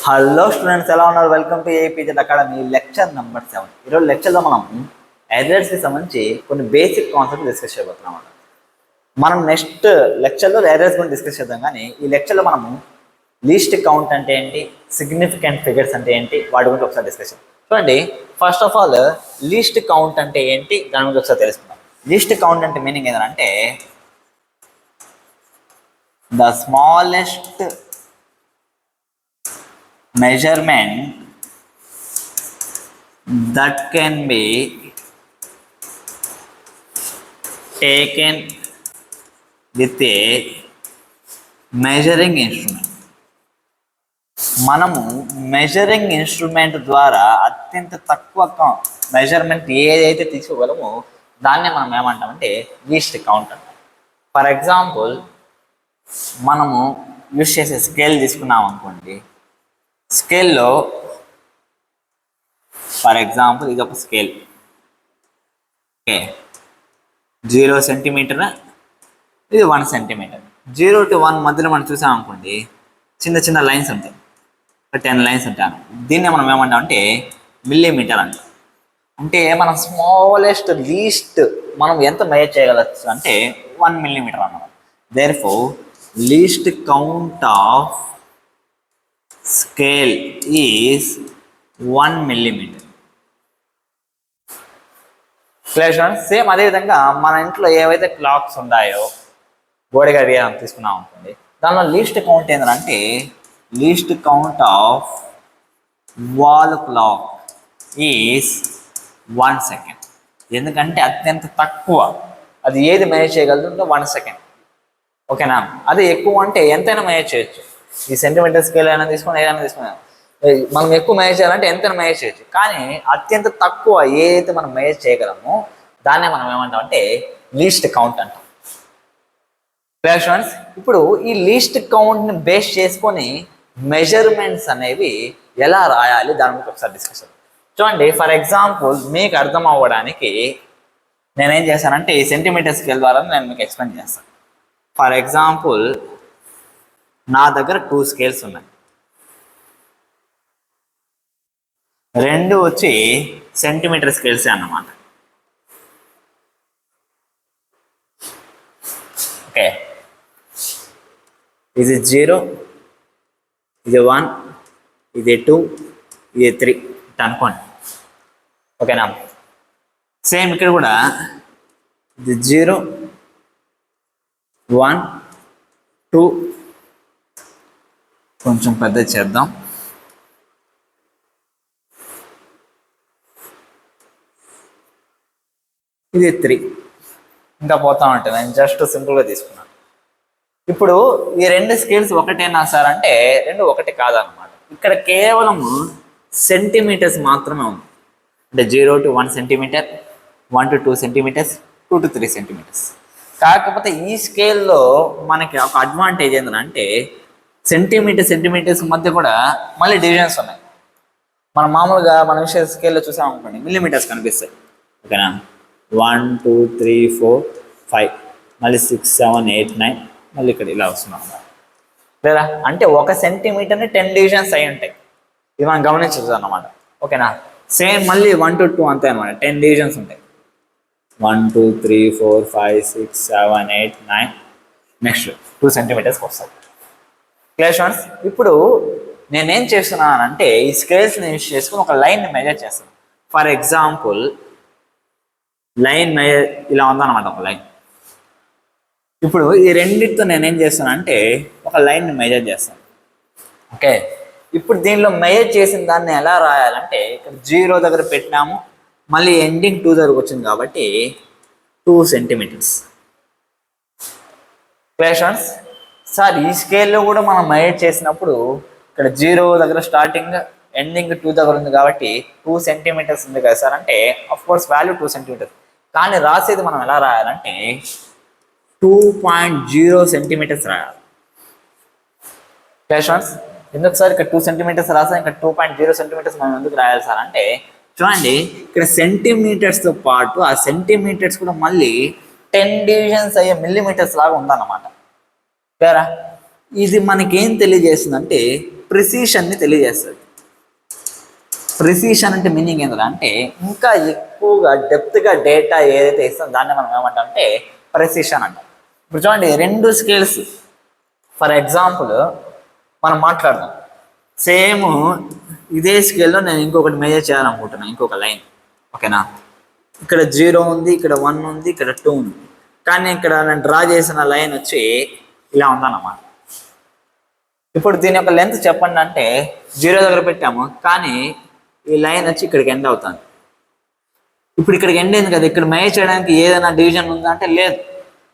Hello students, ఎలా ఉన్నారు? Welcome to APZ Academy lecture number 7. ఈరోజు లెక్చర్లో మనం ఎర్రర్స్కి సంబంధించి కొన్ని బేసిక్ కాన్సెప్ట్ డిస్కస్ చేయబోతున్నాం. మనం నెక్స్ట్ లెక్చర్లో ఎర్రర్స్ గురించి డిస్కస్ చేద్దాం, కానీ ఈ లెక్చర్లో మనము లీస్ట్ కౌంట్ అంటే ఏంటి, సిగ్నిఫికెంట్ ఫిగర్స్ అంటే ఏంటి, వాటి గురించి ఒకసారి డిస్కస్ చేద్దాం. చూడండి, first of all least count అంటే ఏంటి, దాని గురించి ఒకసారి తెలుసుకుందాం. లీస్ట్ కౌంట్ అంటే మీనింగ్ ఏంటంటే the smallest measurement that can be taken with a measuring instrument. మనము మెజరింగ్ ఇన్స్ట్రుమెంట్ ద్వారా అత్యంత తక్కువ మెజర్మెంట్ ఏదైతే తీసుకోగలమో దాన్నే మనం ఏమంటామంటే లీస్ట్ కౌంట్ అంటాం. ఫర్ ఎగ్జాంపుల్, మనము యూజ్ చేసే స్కేల్ తీసుకున్నాం అనుకోండి. స్కేల్లో ఫర్ ఎగ్జాంపుల్ ఇది ఒక స్కేల్, ఓకే, 0 సెంటీమీటర్, ఇది 1 సెంటీమీటర్. 0 to 1 మధ్యలో మనం చూసాం అనుకోండి, చిన్న చిన్న లైన్స్ ఉంటాయి, 10 లైన్స్ ఉంటాయి. దీన్నే మనం ఏమంటాం అంటే మిల్లీమీటర్ అంటాం. అంటే మనం స్మాలెస్ట్ లీస్ట్ మనం ఎంత మెజర్ చేయగలచ్చు అంటే 1 మిల్లీమీటర్ అన్నమాట. Therefore least count of scale is 1 millimeter. Same అదేవిధంగా మన ఇంట్లో ఏవైతే క్లాక్స్ ఉన్నాయో, గోడ గడియారం తీసుకున్నాం అనుకోండి, దానిలో లీస్ట్ కౌంట్ ఏంటంటే least count of wall clock is 1 second. ఎందుకంటే అత్యంత తక్కువ అది ఏది మెజర్ చేయగలుగుతుందో 1 సెకండ్, ఓకేనా. అది ఎక్కువ అంటే ఎంతైనా మెజర్ చేయొచ్చు. ఈ సెంటీమీటర్ స్కేల్ అయినా తీసుకుని ఏదైనా తీసుకున్నా మనం ఎక్కువ మెజర్ చేయాలంటే ఎంతైనా మెజర్ చేయొచ్చు. కానీ అత్యంత తక్కువ ఏదైతే మనం మెజర్ చేయగలమో దాన్నే మనం ఏమంటాం అంటే లీస్ట్ కౌంట్ అంటాం. స్టూడెంట్స్, ఇప్పుడు ఈ లీస్ట్ కౌంట్ని బేస్ చేసుకొని మెజర్మెంట్స్ అనేవి ఎలా రాయాలి దాని గురించి ఒకసారి డిస్కస్ చేద్దాం. చూడండి, ఫర్ ఎగ్జాంపుల్ మీకు అర్థం అవ్వడానికి నేనేం చేశానంటే ఈ సెంటీమీటర్ స్కేల్ ద్వారా నేను మీకు ఎక్స్ప్లెయిన్ చేస్తాను. ఫర్ ఎగ్జాంపుల్, నా దగ్గర 2 స్కేల్స్ ఉన్నాయి. 2 వచ్చి సెంటీమీటర్ స్కేల్స్ అన్నమాట. ఓకే, ఇది 0, ఇది 1, ఇది 2, ఇది 3 అనుకోండి, ఓకేనా. సేమ్ ఇక్కడ కూడా ఇది 0, 1, 2, కొంచెం పెద్ద చేద్దాం, ఇది 3, ఇంకా పోతా ఉంటుంది. నేను జస్ట్ సింపుల్గా తీసుకున్నాను. ఇప్పుడు ఈ 2 స్కేల్స్ ఒకటేనా సార్ అంటే 2 ఒకటి కాదనమాట. ఇక్కడ కేవలం సెంటీమీటర్స్ మాత్రమే ఉంది. అంటే 0 to 1 centimetre, 1 to 2 centimetres, 2 to 3 centimetres. కాకపోతే ఈ స్కేల్లో మనకి ఒక అడ్వాంటేజ్ ఏంటంటే సెంటీమీటర్స్ మధ్య కూడా మళ్ళీ డివిజన్స్ ఉన్నాయి. మనం మామూలుగా మన విషయ స్కేల్లో చూసాం అనుకోండి, మిల్లీమీటర్స్ కనిపిస్తాయి, ఓకేనా. 1 2 3 4 5 మళ్ళీ 6 7 8 9 మళ్ళీ ఇక్కడ ఇలా వస్తున్నాం లేదా. అంటే 1 సెంటీమీటర్ని 10 డివిజన్స్ అయి ఉంటాయి. ఇది మనం గమనించవచ్చు అన్నమాట, ఓకేనా. సేమ్ మళ్ళీ 1 to 2 అంతే అనమాట, 10 డివిజన్స్ ఉంటాయి. 1 2 3 4 5 6 7 8 9 నెక్స్ట్ 2 సెంటీమీటర్స్కి వస్తుంది. క్లియర్? ఇప్పుడు నేనేం చేస్తున్నానంటే ఈ స్కేల్స్ని యూజ్ చేసుకుని ఒక లైన్ని మెజర్ చేస్తాను. ఫర్ ఎగ్జాంపుల్, లైన్ మెజర్ ఇలా ఉందన్నమాట, ఒక లైన్. ఇప్పుడు ఈ రెండింటితో నేనేం చేస్తానంటే ఒక లైన్ని మెజర్ చేస్తాను, ఓకే. ఇప్పుడు దీనిలో మెజర్ చేసిన దాన్ని ఎలా రాయాలంటే ఇక్కడ 0 దగ్గర పెట్టినాము, మళ్ళీ ఎండింగ్ 2 దగ్గరకు వచ్చింది కాబట్టి 2 సెంటీమీటర్స్. Clear sir? ఈ స్కేల్లో కూడా మనం మెజర్ చేసినప్పుడు ఇక్కడ 0 దగ్గర స్టార్టింగ్, ఎండింగ్ 2 దగ్గర ఉంది కాబట్టి 2 సెంటీమీటర్స్ ఉంది కదా సార్ అంటే అఫ్కోర్స్ వాల్యూ 2 సెంటీమీటర్స్. కానీ రాసేది మనం ఎలా రాయాలంటే 2.0 సెంటీమీటర్స్ రాయాలి. క్లియర్? ఎందుకు సార్ ఇక్కడ 2 సెంటీమీటర్స్ రాసాం, ఇక్కడ 2.0 సెంటీమీటర్స్ మనం ఎందుకు రాయాలి సార్ అంటే, చూడండి ఇక్కడ సెంటీమీటర్స్తో పాటు ఆ సెంటీమీటర్స్ కూడా మళ్ళీ 10 డివిజన్స్ అయ్యే మిల్లీమీటర్స్ లాగా ఉందన్నమాట. క్లియరా? ఇది మనకేం తెలియజేస్తుందంటే ప్రిసిషన్ని తెలియజేస్తుంది. ప్రిసిషన్ అంటే మీనింగ్ ఏంటంటే అంటే ఇంకా ఎక్కువగా డెప్త్గా డేటా ఏదైతే ఇస్తుందో దాన్ని మనం ఏమంటాం అంటే ప్రెసిషన్ అంటాం. ఇప్పుడు చూడండి, రెండు స్కేల్స్ ఫర్ ఎగ్జాంపుల్ మనం మాట్లాడదాం. సేమ్ ఇదే స్కేల్లో నేను ఇంకొకటి మెజర్ చేయాలనుకుంటున్నాను, ఇంకొక లైన్. ఓకేనా, ఇక్కడ 0 ఉంది, ఇక్కడ 1 ఉంది, ఇక్కడ 2 ఉంది. కానీ ఇక్కడ నేను డ్రా చేసిన లైన్ వచ్చి ఇలా ఉందన్నమాట. ఇప్పుడు దీని యొక్క లెంత్ చెప్పండి అంటే 0 దగ్గర పెట్టాము, కానీ ఈ లైన్ వచ్చి ఇక్కడికి ఎండ్ అవుతుంది. ఇప్పుడు ఇక్కడికి ఎండ్ అయింది కదా, ఇక్కడ మెజర్ చేయడానికి ఏదైనా డివిజన్ ఉందా అంటే లేదు.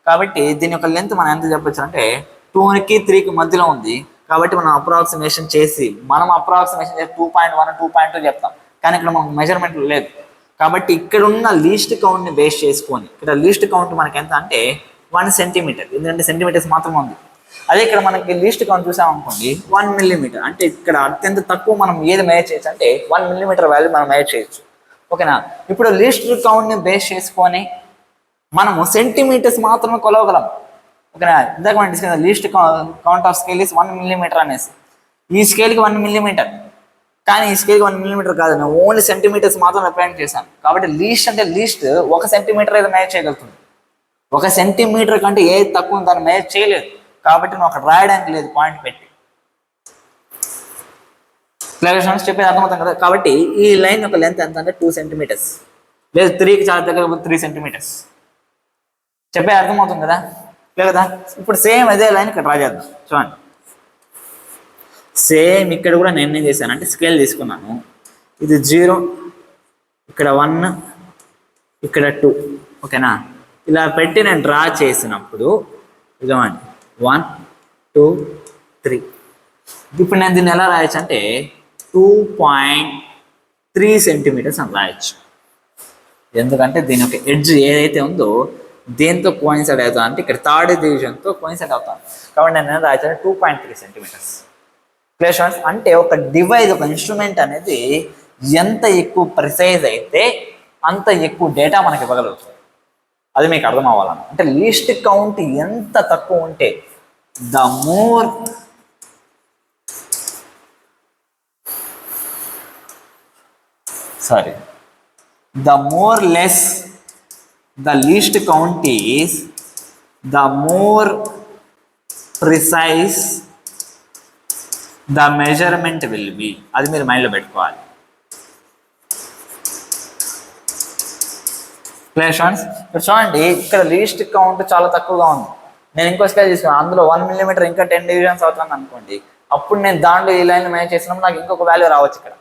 కాబట్టి దీని యొక్క లెంత్ మనం ఎంత చెప్పొచ్చు అంటే 2కి 3కి మధ్యలో ఉంది. కాబట్టి మనం అప్రాక్సిమేషన్ చేసి 2.1 2.2 చెప్తాం, కానీ ఇక్కడ మనకు మెజర్మెంట్ లేదు. కాబట్టి ఇక్కడ ఉన్న లీస్ట్ కౌంట్ని బేస్ చేసుకొని ఇక్కడ లీస్ట్ కౌంట్ మనకి ఎంత అంటే 1 సెంటీమీటర్, ఎందుకంటే సెంటీమీటర్స్ మాత్రమే ఉంది. అదే ఇక్కడ మనకి లీస్ట్ కౌంట్ చూసామనుకోండి 1 మిల్లీమీటర్, అంటే ఇక్కడ అత్యంత తక్కువ మనం ఏది మెజర్ చేయొచ్చు అంటే 1 మిల్లీమీటర్ వాల్యూ మనం మెజర్ చేయొచ్చు. ఓకేనా, ఇప్పుడు లీస్ట్ కౌంట్ని బేస్ చేసుకొని మనము సెంటీమీటర్స్ మాత్రమే కొలవగలం. ఓకేనా, ఇందాక మనం discuss least count of scale is 1 millimetre అనేసి. ఈ స్కేల్కి 1 మిల్లీమీటర్, కానీ ఈ స్కేల్కి 1 మిల్లీమీటర్ కాదు, నేను ఓన్లీ సెంటీమీటర్స్ మాత్రం రిప్రజెంట్ చేశాను. కాబట్టి లీస్ట్ అంటే లీస్ట్ 1 సెంటీమీటర్ అయితే మెజర్ చేయగలుగుతుంది. 1 సెంటీమీటర్ కంటే ఏది తక్కువ దాన్ని మెజర్ చేయలేదు. కాబట్టి నువ్వు అక్కడ రాయడానికి లేదు పాయింట్ పెట్టి. క్లారిఫికేషన్స్ చెప్పేది అర్థమవుతాం కదా. కాబట్టి ఈ లైన్ యొక్క లెంత్ ఎంత అంటే 2 సెంటీమీటర్స్, లేదు 3కి చాలా దగ్గర 3 సెంటీమీటర్స్. చెప్పే అర్థమవుతుంది కదా, లేదా? ఇప్పుడు సేమ్ అదే లైన్ ఇక్కడ డ్రా చేద్దాం. చూడండి, సేమ్ ఇక్కడ కూడా నేను ఏం చేశాను అంటే స్కేల్ తీసుకున్నాను. ఇది 0, ఇక్కడ 1, ఇక్కడ 2. ఓకేనా, ఇలా పెట్టి నేను డ్రా చేసినప్పుడు ఇదిగోండి 1 2 3. ఇప్పుడు నేను దీన్ని ఎలా రాయొచ్చు అంటే 2.3 సెంటీమీటర్స్ అని రాయొచ్చు. ఎందుకంటే దీని యొక్క ఎడ్జ్ ఏదైతే ఉందో దేంతో కోయిన్సైడ్ అవుతుంది అంటే ఇక్కడ థర్డ్ డివిజన్తో కోయిన్సైడ్ అవుతాను. కాబట్టి నేను రాయొచ్చు 2.3 సెంటీమీటర్స్. ప్లేస్ అంటే ఒక డివైస్, ఒక ఇన్స్ట్రుమెంట్ అనేది ఎంత ఎక్కువ ప్రిసైజ్ అయితే అంత ఎక్కువ డేటా మనకి ఇవ్వగలుగుతుంది. అది మీకు అర్థం అవ్వాలన్న, అంటే లీస్ట్ కౌంట్ ఎంత తక్కువ ఉంటే the more less the least count is, the more precise the measurement will be. అది మీరు మైండ్లో పెట్టుకోవాలి. క్లారిఫికేషన్స్ ఇప్పుడు చూడండి, ఇక్కడ లీస్ట్ కౌంట్ చాలా తక్కువగా ఉంది. నేను ఇంకో స్కేల్ తీసుకున్నాను, అందులో 1 మిల్లీమీటర్ ఇంకా 10 డివిజన్స్ అవుతుంది అనుకోండి. అప్పుడు నేను దాంట్లో ఈ లైన్ మేనేజ్ చేసినప్పుడు నాకు ఇంకొక వాల్యూ రావచ్చు. ఇక్కడ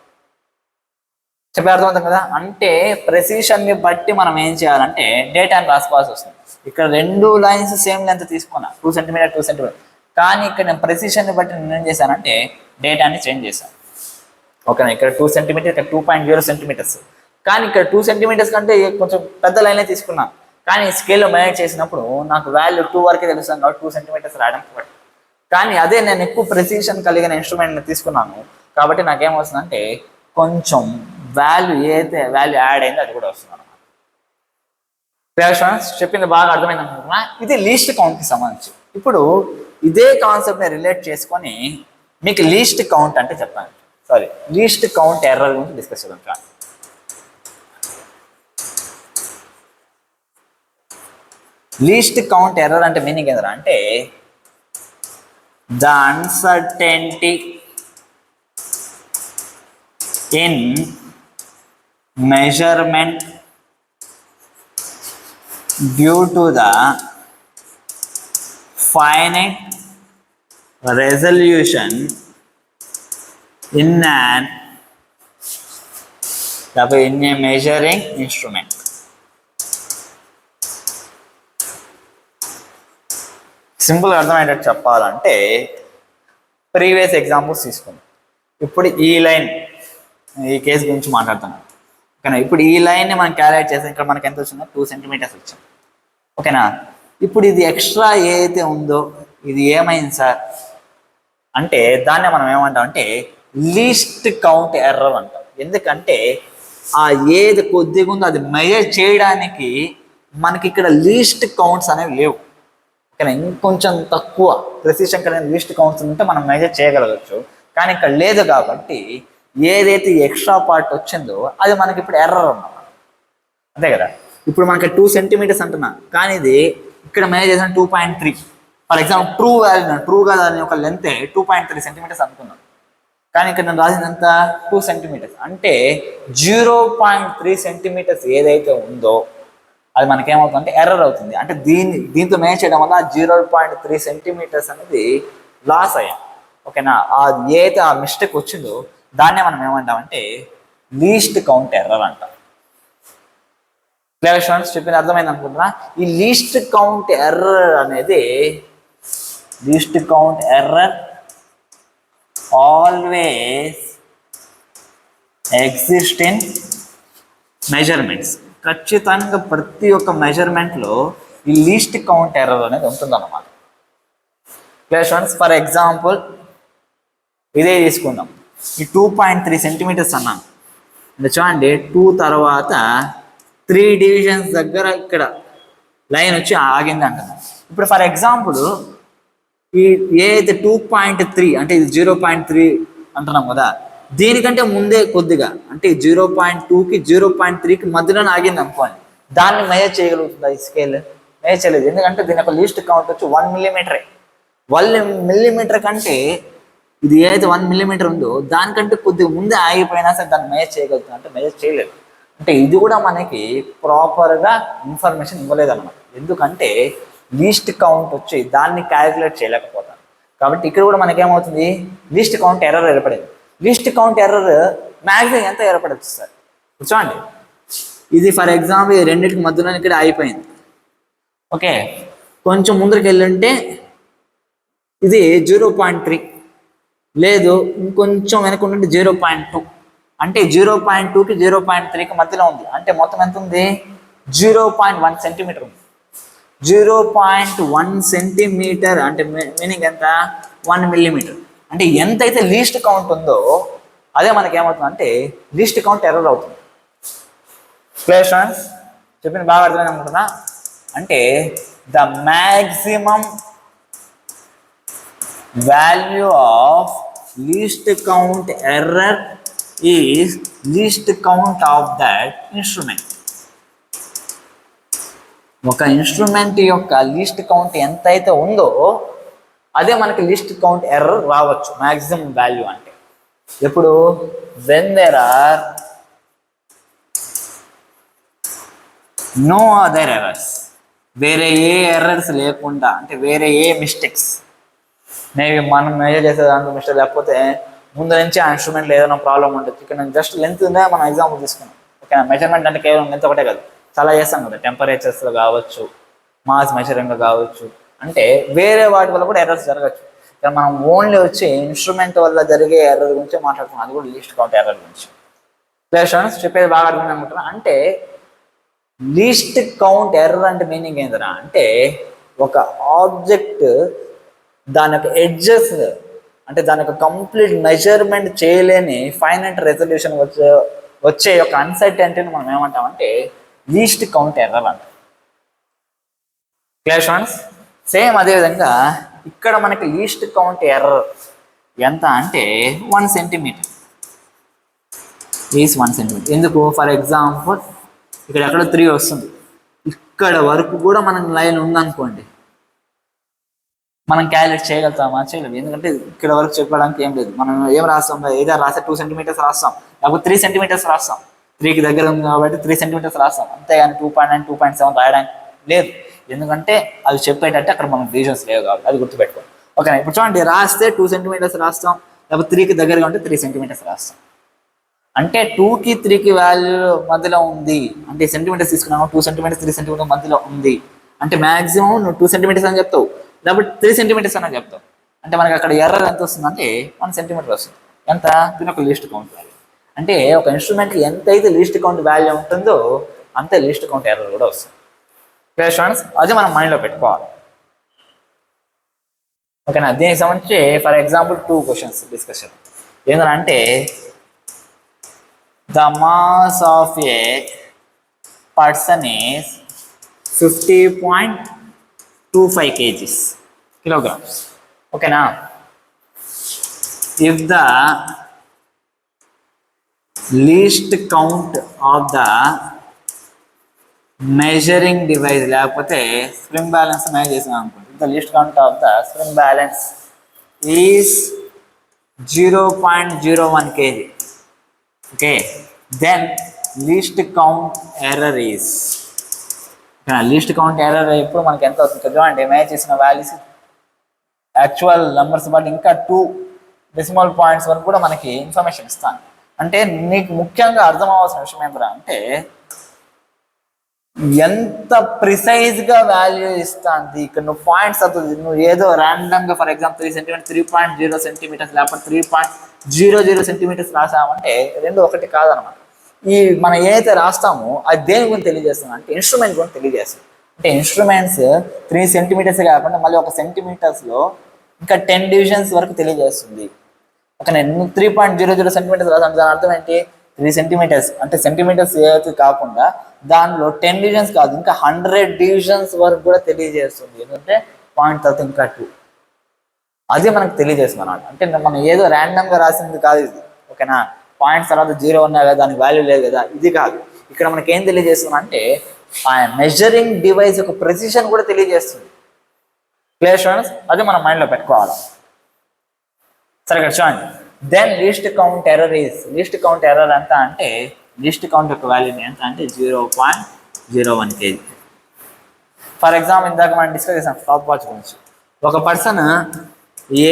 చెప్పే అర్థమవుతుంది కదా. అంటే ప్రెసిషన్ని బట్టి మనం ఏం చేయాలంటే డేటాని రాసుకోవాల్సి వస్తుంది. ఇక్కడ 2 లైన్స్ సేమ్ లెంత్ తీసుకున్నా, 2 సెంటీమీటర్ 2 సెంటీమీటర్. కానీ ఇక్కడ నేను ప్రెసిషన్ని బట్టి నేను ఏం చేశానంటే డేటాని చేంజ్ చేశాను. ఓకేనా, ఇక్కడ 2 సెంటీమీటర్, ఇక్కడ 2.0 సెంటీమీటర్స్. కానీ ఇక్కడ 2 సెంటీమీటర్స్ కంటే కొంచెం పెద్ద లైనే తీసుకున్నాను. కానీ స్కేల్లో మేనేజ్ చేసినప్పుడు నాకు వాల్యూ 2 వరకే తెలుస్తాను కాబట్టి 2 సెంటీమీటర్స్ రాయడానికి పడుతుంది. కానీ అదే నేను ఎక్కువ ప్రెసిషన్ కలిగిన ఇన్స్ట్రుమెంట్ని తీసుకున్నాను కాబట్టి నాకేమొస్తుందంటే కొంచెం వాల్యూ ఏదైతే వాల్యూ యాడ్ అయిందో అది కూడా వస్తుంది అనమాట. చెప్పింది బాగా అర్థమైంది అనుకుంటున్నా. ఇది లీస్ట్ కౌంట్కి సంబంధించి. ఇప్పుడు ఇదే కాన్సెప్ట్ని రిలేట్ చేసుకొని మీకు లీస్ట్ కౌంట్ అంటే చెప్తాను. లీస్ట్ కౌంట్ ఎర్రర్ గురించి డిస్కస్ చేద్దాం. లీస్ట్ కౌంట్ ఎర్రర్ అంటే మీనింగ్ ఏంటంటే అంటే the uncertainty in measurement due to the finite resolution in a measuring instrument. సింపుల్గా అర్థమయ్యేటట్టు చెప్పాలంటే ప్రీవియస్ ఎగ్జాంపుల్స్ తీసుకుందాం. ఇప్పుడు ఈ లైన్, ఈ కేసు గురించి మాట్లాడుతున్నాం. ఓకేనా, ఇప్పుడు ఈ లైన్ని మనం క్యాలిక్యులేట్ చేసాం. ఇక్కడ మనకి ఎంత వచ్చిందో 2 సెంటీమీటర్స్ వచ్చింది. ఓకేనా, ఇప్పుడు ఇది ఎక్స్ట్రా ఏదైతే ఉందో ఇది ఏమైంది సార్ అంటే దాన్ని మనం ఏమంటాం అంటే లీస్ట్ కౌంట్ ఎర్రర్ అంటాం. ఎందుకంటే ఆ ఏది కొద్దిగా ఉందో అది మెజర్ చేయడానికి మనకి ఇక్కడ లీస్ట్ కౌంట్స్ అనేవి లేవు. ఓకేనా, ఇంకొంచెం తక్కువ ప్రెసిషన్ కలిగిన లీస్ట్ కౌంట్స్ ఉంటే మనం మెజర్ చేయగలగచ్చు. కానీ ఇక్కడ లేదు కాబట్టి ఏదైతే ఎక్స్ట్రా పార్ట్ వచ్చిందో అది మనకి ఇప్పుడు ఎర్రర్ అన్నమాట. అంతే కదా. ఇప్పుడు మనకి 2 సెంటీమీటర్స్ అంటున్నా, కానీ ఇది ఇక్కడ మేనేజ్ చేసిన 2.3. ఫర్ ఎగ్జాంపుల్ ట్రూగా దాని యొక్క లెంత్ 2.3 సెంటీమీటర్స్ అనుకున్నాం, కానీ ఇక్కడ నేను రాసినంత 2 సెంటీమీటర్స్. అంటే 0.3 సెంటీమీటర్స్ ఏదైతే ఉందో అది మనకేమవుతుందంటే ఎర్రర్ అవుతుంది. అంటే దీంతో మేనేజ్ చేయడం వల్ల 0.3 సెంటీమీటర్స్ అనేది లాస్ అయ్యాం. ఓకేనా. ఏదైతే ఆ మిస్టేక్ వచ్చిందో దాన్నే మనం ఏమంటామంటే లీస్ట్ కౌంట్ ఎర్రర్ అంటాం. క్లియర్ స్టూడెంట్స్, చెప్పింది అర్థమైంది అనుకుంటున్నా. ఈ లీస్ట్ కౌంట్ ఎర్రర్ అనేది ఆల్వేస్ ఎగ్జిస్ట్ ఇన్ మెజర్మెంట్స్. ఖచ్చితంగా ప్రతి ఒక్క మెజర్మెంట్లో ఈ లీస్ట్ కౌంట్ ఎర్రర్ అనేది ఉంటుందన్నమాట. క్లియర్ స్టూడెంట్స్, ఫర్ ఎగ్జాంపుల్ ఇదే తీసుకుందాం. ఈ 2.3 సెంటీమీటర్స్ అన్నాను. చూడండి, 2 తర్వాత 3 డివిజన్స్ దగ్గర ఇక్కడ లైన్ వచ్చి ఆగింది అంటున్నాం. ఇప్పుడు ఫర్ ఎగ్జాంపుల్ ఈ ఏదైతే 2.3 అంటే ఇది 0.3 అంటున్నాం కదా, దీనికంటే ముందే కొద్దిగా అంటే 0.2కి 0.3కి మధ్యలో ఆగింది అనుకోండి, దాన్ని మెజర్ చేయగలుగుతుందా ఈ స్కేల్? మెజర్ చేయలేదు. ఎందుకంటే దీని యొక్క లీస్ట్ కౌంట్ వచ్చి 1 మిల్లీమీటరే. 1 మిల్లీమీటర్ కంటే ఇది ఏదైతే 1 మిల్లీమీటర్ ఉందో దానికంటే కొద్దిగా ముందే ఆగిపోయినా సరే దాన్ని మెజర్ చేయగలుగుతుంది అంటే మెజర్ చేయలేదు. అంటే ఇది కూడా మనకి ప్రాపర్గా ఇన్ఫర్మేషన్ ఇవ్వలేదు అన్నమాట. ఎందుకంటే లీస్ట్ కౌంట్ వచ్చి దాన్ని క్యాలిక్యులేట్ చేయలేకపోతాం. కాబట్టి ఇక్కడ కూడా మనకేమవుతుంది, లీస్ట్ కౌంట్ ఎర్రర్ ఏర్పడేది. లీస్ట్ కౌంట్ ఎర్రర్ మ్యాక్సిమం ఎంత ఏర్పడచ్చు సార్? చూడండి, ఇది ఫర్ ఎగ్జాంపుల్ ఈ రెండింటికి మధ్యలో ఇక్కడ అయిపోయింది. ఓకే, కొంచెం ముందరికి వెళ్ళుంటే ఇది 0.3, లేదు ఇంకొంచెం వెనక ఉంటే 0.2. అంటే 0.2కి 0.3కి మధ్యలో ఉంది. అంటే మొత్తం ఎంత ఉంది? 0.1 సెంటీమీటర్ ఉంది. 0.1 సెంటీమీటర్ అంటే మీనింగ్ ఎంత? 1 మిల్లీమీటర్. అంటే ఎంతైతే లీస్ట్ కౌంట్ ఉందో అదే మనకి ఏమవుతుంది అంటే లీస్ట్ కౌంట్ ఎర్రర్ అవుతుంది. క్లియర్ స్టూడెంట్స్, చెప్పింది బాగా అర్థమైంది అనుకుంటున్నా. అంటే the maximum value of least count error is least count of that instrument. ఒక ఇన్స్ట్రుమెంట్ యొక్క లీస్ట్ కౌంట్ ఎంతైతే ఉందో అదే మనకి లీస్ట్ కౌంట్ ఎర్రర్ రావచ్చు. మ్యాక్సిమం వాల్యూ అంటే ఎప్పుడు? When there are no other errors. వేరే ఏ ఎర్రర్స్ లేకుండా, అంటే వేరే ఏ మిస్టేక్స్, మేబీ మనం మెజర్ చేసే దాంట్లో మిస్టేక్, లేకపోతే ముందు నుంచి ఆ ఇన్స్ట్రుమెంట్లో ఏదైనా ప్రాబ్లం ఉంటుంది. ఇక్కడ నేను జస్ట్ లెంత్ ఉందే మనం ఎగ్జాంపుల్ తీసుకున్నాం. ఓకేనా. మెజర్మెంట్ అంటే కేవలం లెంత్ ఒకటే కాదు, చాలా చేస్తాం కదా. టెంపరేచర్స్లో కావచ్చు, మాస్ మెజరింగ్లో కావచ్చు, అంటే వేరే వాటి వల్ల కూడా ఎర్రర్స్ జరగచ్చు. ఇక్కడ మనం ఓన్లీ వచ్చి ఇన్స్ట్రుమెంట్ వల్ల జరిగే ఎర్రర్ గురించి మాట్లాడుతున్నాం, అది కూడా లీస్ట్ కౌంట్ ఎర్రర్ గురించి. ప్లేస్ చెప్పేది బాగా అర్థం అనుకుంటున్నా. అంటే లీస్ట్ కౌంట్ ఎర్రర్ అంటే మీనింగ్ ఏంటరా అంటే ఒక ఆబ్జెక్ట్ దాని యొక్క ఎడ్జెస్ అంటే దాని యొక్క కంప్లీట్ మెజర్మెంట్ చేయలేని ఫైనైట్ రెజల్యూషన్ వచ్చే యొక్క అన్సర్టెనిటీని మనం ఏమంటామంటే లీస్ట్ కౌంట్ ఎర్రర్ అంట. క్లియర్ స్టూడెంట్స్, సేమ్ అదేవిధంగా ఇక్కడ మనకి లీస్ట్ కౌంట్ ఎర్రర్ ఎంత అంటే 1 సెంటీమీటర్ ఈజ్ 1 సెంటీమీటర్. ఎందుకు? ఫర్ ఎగ్జాంపుల్ ఇక్కడ ఎక్కడ 3 వస్తుంది, ఇక్కడ వరకు కూడా మనకి లైన్ ఉందనుకోండి, మనం క్యాలిక్యులేట్ చేయగలుగుతామా? చేయలేదు. ఎందుకంటే ఇక్కడ వరకు చెప్పడానికి ఏం లేదు. మనం ఏం రాస్తాం? ఏదో రాస్తే 2 సెంటీమీటర్స్ రాస్తాం, లేకపోతే 3 సెంటీమీటర్స్ రాస్తాం. 3కి దగ్గర ఉంది కాబట్టి 3 సెంటీమీటర్స్ రాస్తాం, అంతేగాని 2.9 2.7 రాయడానికి లేదు. ఎందుకంటే అది చెప్పేటట్టు అక్కడ మనకు రీజన్స్ లేవు కాబట్టి అది గుర్తుపెట్టుకోండి. ఓకేనా. ఇప్పుడు చూడండి, రాస్తే 2 సెంటీమీటర్స్ రాస్తాం, లేకపోతే 3కి దగ్గరగా ఉంటే 3 సెంటీమీటర్స్ రాస్తాం. అంటే 2కి 3కి వాల్యూ మధ్యలో ఉంది అంటే సెంటీమీటర్స్ తీసుకున్నాము, 2 సెంటీమీటర్స్ 3 సెంటీమీటర్ మధ్యలో ఉంది అంటే మాక్సిమం నువ్వు 2 సెంటీమీటర్స్ అని చెప్తావు, లేకపోతే 3 సెంటీమీటర్స్ అని చెప్తావు. అంటే మనకి అక్కడ ఎర్రర్ ఎంత వస్తుంది అంటే 1 సెంటీమీటర్ వస్తుంది. ఎంత? దీని ఒక లీస్ట్ కౌంట్ వాల్యూ. అంటే ఒక ఇన్స్ట్రుమెంట్కి ఎంతైతే లీస్ట్ కౌంట్ వాల్యూ ఉంటుందో అంతే లీస్ట్ కౌంట్ ఎర్రర్ కూడా వస్తుంది. క్లియర్ స్టూడెంట్స్, అది మనం మైండ్లో పెట్టుకోవాలి. ఓకేనా. దీనికి సంబంధించి ఫర్ ఎగ్జాంపుల్ 2 క్వశ్చన్స్ డిస్కషన్ ఏంటంటే the mass of a person is 50.25 kgs kilograms. ఓకేనా. if the least count of the measuring device లేకపోతే స్ప్రింగ్ బ్యాలెన్స్ మెజర్ చేసాం అనుకోండి, the least count of the spring balance is 0.01 kg, okay, then least count error is least count error ఎప్పుడు మనకి ఎంత అవుతుంది చూడండి, match చేసిన వాల్యూస్ యాక్చువల్ నెంబర్స్ బట్ ఇంకా 2 డెసిమల్ పాయింట్స్ వరకు కూడా మనకి ఇన్ఫర్మేషన్ ఇస్తాను. అంటే నీకు ముఖ్యంగా అర్థం అవ్వాల్సిన విషయం ఏంటంటే అంటే ఎంత ప్రిసైజ్గా వాల్యూ ఇస్తుంది. ఇక్కడ నువ్వు పాయింట్స్ అవుతుంది, నువ్వు ఏదో ర్యాండమ్గా ఫర్ ఎగ్జాంపుల్ 3 సెంటీమీటర్ 3.0 సెంటీమీటర్స్ లేకపోతే 3.00 సెంటీమీటర్స్ రాసామంటే రెండు ఒకటి కాదనమాట. ఈ మనం ఏదైతే రాస్తామో అది దేని గురించి తెలియజేస్తుంది అంటే ఇన్స్ట్రుమెంట్ గురించి తెలియజేస్తుంది. అంటే ఇన్స్ట్రుమెంట్స్ 3 సెంటీమీటర్స్ కాకుండా మళ్ళీ ఒక సెంటీమీటర్స్లో ఇంకా 10 డివిజన్స్ వరకు తెలియజేస్తుంది. ఒక నేను 3.00 సెంటీమీటర్స్ రాసాను, దాని అర్థం ఏంటి 3 సెంటీమీటర్స్ అంటే సెంటీమీటర్స్ ఏదైతే కాకుండా దానిలో 10 డివిజన్స్ కాదు ఇంకా 100 డివిజన్స్ వరకు కూడా తెలియజేస్తుంది. ఎందుకంటే పాయింట్ తర్వాత ఇంకా 2 అది మనకు తెలియజేస్తుంది అన్నమాట. అంటే మనం ఏదో ర్యాండమ్గా రాసింది కాదు ఇది, ఓకేనా. పాయింట్స్ తర్వాత 0 ఉన్నా కదా దానికి వాల్యూ లేదు కదా, ఇది కాదు. ఇక్కడ మనకి ఏం తెలియజేస్తుంది అంటే ఆ మెజరింగ్ డివైస్ యొక్క ప్రెసిషన్ కూడా తెలియజేస్తుంది. క్లియర్ స్టూడెంట్స్, అది మనం మైండ్లో పెట్టుకోవాలి. సరే ఇక్కడ చూడండి, then least count error is, least count error ఎంత అంటే లీస్ట్ కౌంట్ యొక్క వాల్యూ ఎంత అంటే 0.01 kg. ఫర్ ఎగ్జాంపుల్ ఇందాక మనం డిస్కస్ చేసాం స్టాప్ వాచ్ గురించి. ఒక పర్సన్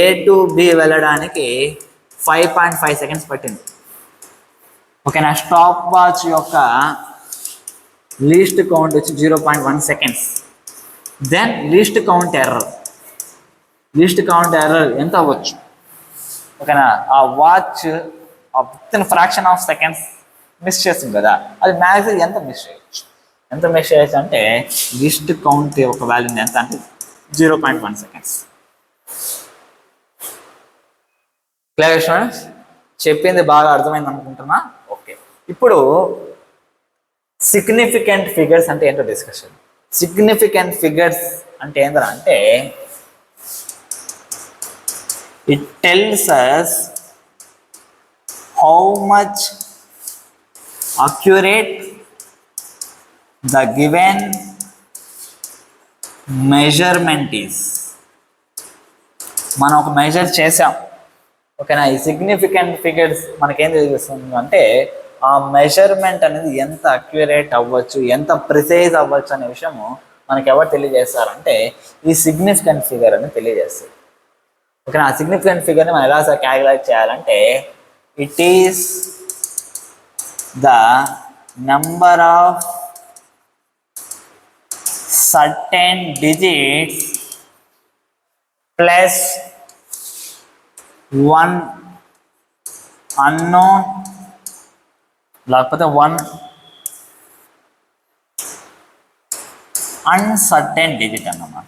A to B వెళ్ళడానికి 5.5 సెకండ్స్ పట్టింది, ఓకేనా. స్టాప్ వాచ్ యొక్క లీస్ట్ కౌంట్ వచ్చి 0.1 seconds. Then least count error, least count error ఎంత అవ్వచ్చు, ఓకేనా. ఆ watch with fraction of seconds miss చేస్తుంది కదా, అది మ్యాక్సిమం ఎంత మిస్ చేయొచ్చు, ఎంత మిస్ చేయొచ్చు అంటే లీస్ట్ కౌంట్ యొక్క వాల్యూ ఎంత అంటే 0.1 సెకండ్స్. క్లియర్ స్టూడెంట్స్, చెప్పింది బాగా అర్థమైంది అనుకుంటున్నా. ఓకే, ఇప్పుడు సిగ్నిఫికెంట్ ఫిగర్స్ అంటే ఏంటో డిస్కషన్. సిగ్నిఫికెంట్ ఫిగర్స్ అంటే ఏంటంటే అంటే it tells us how much accurate the given measurement is. మనం ఒక మెజర్ చేసాం, ఓకేనా. ఈ సిగ్నిఫికెంట్ ఫిగర్స్ మనకేం తెలియజేస్తుంది అంటే ఆ మెజర్మెంట్ అనేది ఎంత అక్యురేట్ అవ్వచ్చు, ఎంత ప్రిసైజ్ అవ్వచ్చు అనే విషయము మనకి ఎవరు తెలియజేస్తారంటే ఈ సిగ్నిఫికెంట్ ఫిగర్ అని తెలియజేస్తారు, ఓకేనా. ఆ సిగ్నిఫికెంట్ ఫిగర్ని మనం ఎలా క్యాలిక్యులేట్ చేయాలంటే it is the number of certain digits plus 1 unknown లేకపోతే 1 అన్సర్టెన్ డిజిట్ అన్నమాట.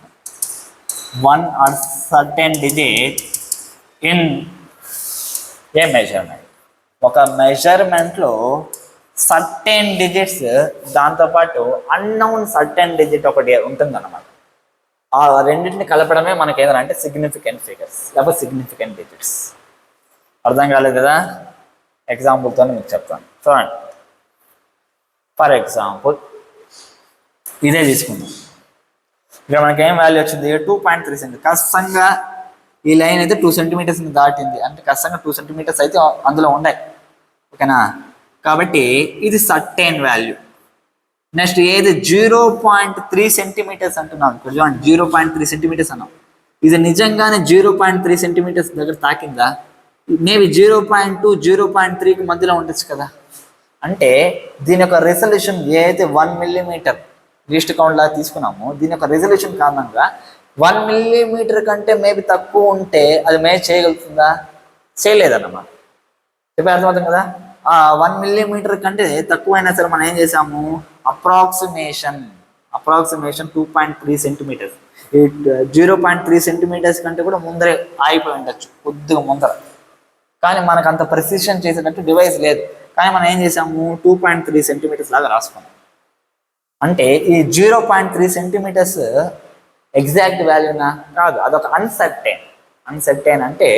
1 uncertain digit in a measurement. ఒక మెజర్మెంట్లో సర్టెన్ డిజిట్స్ దాంతోపాటు అన్నోన్ సర్టెన్ డిజిట్ ఒకటి ఉంటుందన్నమాట. ఆ రెండింటిని కలపడమే మనకి ఏదంటే సిగ్నిఫికెంట్ ఫిగర్స్ లేకపోతే సిగ్నిఫికెంట్ డిజిట్స్. అర్థం కాలేదు కదా, ఎగ్జాంపుల్తో మీకు చెప్తాను చూడండి. ఫర్ ఎగ్జాంపుల్ ఇదే తీసుకుందాం. ఇక్కడ మనకి ఏం వాల్యూ వచ్చింది 2.3 సెంటీమీటర్. ఖచ్చితంగా ఈ లైన్ అయితే 2 సెంటీమీటర్స్ని దాటింది అంటే ఖచ్చితంగా 2 సెంటీమీటర్స్ అయితే అందులో ఉన్నాయి, ఓకేనా. కాబట్టి ఇది సర్టెన్ వాల్యూ. నెక్స్ట్ ఏది 0.3 సెంటీమీటర్స్ అంటున్నాం, చూడండి 0.3 సెంటీమీటర్స్ అన్నాం. ఇది నిజంగానే 0.3 సెంటీమీటర్స్ దగ్గర తాకిందా, మేబీ 0.2 0.3కి మధ్యలో ఉండొచ్చు కదా. అంటే దీని యొక్క రెజల్యూషన్ ఏదైతే 1 మిల్లీమీటర్ లీస్ట్ కౌంట్ లాగా తీసుకున్నామో దీని యొక్క రెజల్యూషన్ కారణంగా 1 మిల్లీమీటర్ కంటే మేబీ తక్కువ ఉంటే అది మేజ్ చేయగలుగుతుందా, చేయలేదన్నమాట. చెప్పే అర్థమవుతుంది కదా. 1 మిల్లీమీటర్ కంటే తక్కువైనా సరే మనం ఏం చేసాము అప్రాక్సిమేషన్ 2.3 సెంటీమీటర్స్. ఈ 0.3 సెంటీమీటర్స్ కంటే కూడా ముందరే ఆగిపోయి ఉండొచ్చు, కొద్దిగా ముందర. కానీ మనకు అంత ప్రెసిషన్ చేసేటట్టు డివైస్ లేదు, కానీ మనం ఏం చేసాము 2.3 సెంటీమీటర్స్ లాగా రాసుకున్నాం. అంటే ఈ 0.3 సెంటీమీటర్స్ ఎగ్జాక్ట్ వాల్యూనా కాదు, అదొక అన్సర్టైన్ అంటే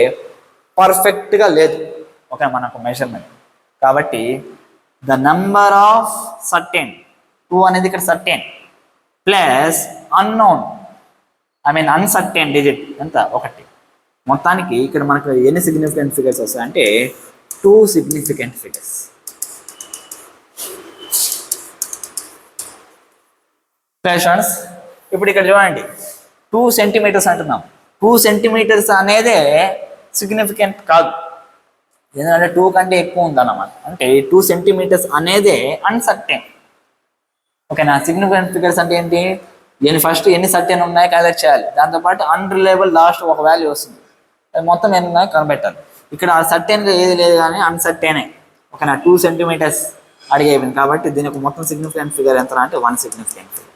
పర్ఫెక్ట్గా లేదు ఓకే మనకు మెజర్మెంట్. కాబట్టి ద నంబర్ ఆఫ్ సర్టెన్ 2 అనేది ఇక్కడ certain plus unknown uncertain digit ఎంత 1. మొత్తానికి ఇక్కడ మనకు ఎన్ని సిగ్నిఫికెంట్ ఫిగర్స్ వస్తాయంటే 2 సిగ్నిఫికెంట్ ఫిగర్స్. ఫ్రెండ్స్ ఇప్పుడు ఇక్కడ చూడండి 2 సెంటీమీటర్స్ అంటున్నాం. 2 సెంటీమీటర్స్ అనేదే సిగ్నిఫికెంట్ కాదు, ఎందుకంటే 2 కంటే ఎక్కువ ఉందన్నమాట. అంటే 2 సెంటీమీటర్స్ అనేదే అన్సర్టెన్. ఓకేనా, సిగ్నిఫికెంట్ ఫిగర్స్ అంటే ఏంటి, ఫస్ట్ ఎన్ని సర్టెన్ ఉన్నాయి క్యాలిక్యులేట్ చేయాలి, దాంతోపాటు అన్రిలయబుల్ లాస్ట్ ఒక వాల్యూ వస్తుంది, అది మొత్తం ఎన్ని ఉన్నాయో కనిపెట్టాలి. ఇక్కడ సర్టెన్గా ఏది లేదు కానీ అన్సర్టెనే. ఓకేనా, 2 సెంటీమీటర్స్ అడిగేవింది కాబట్టి దీనికి మొత్తం సిగ్నిఫికెంట్ ఫిగర్ ఎంత అంటే 1 సిగ్నిఫికెంట్ ఫిగర్.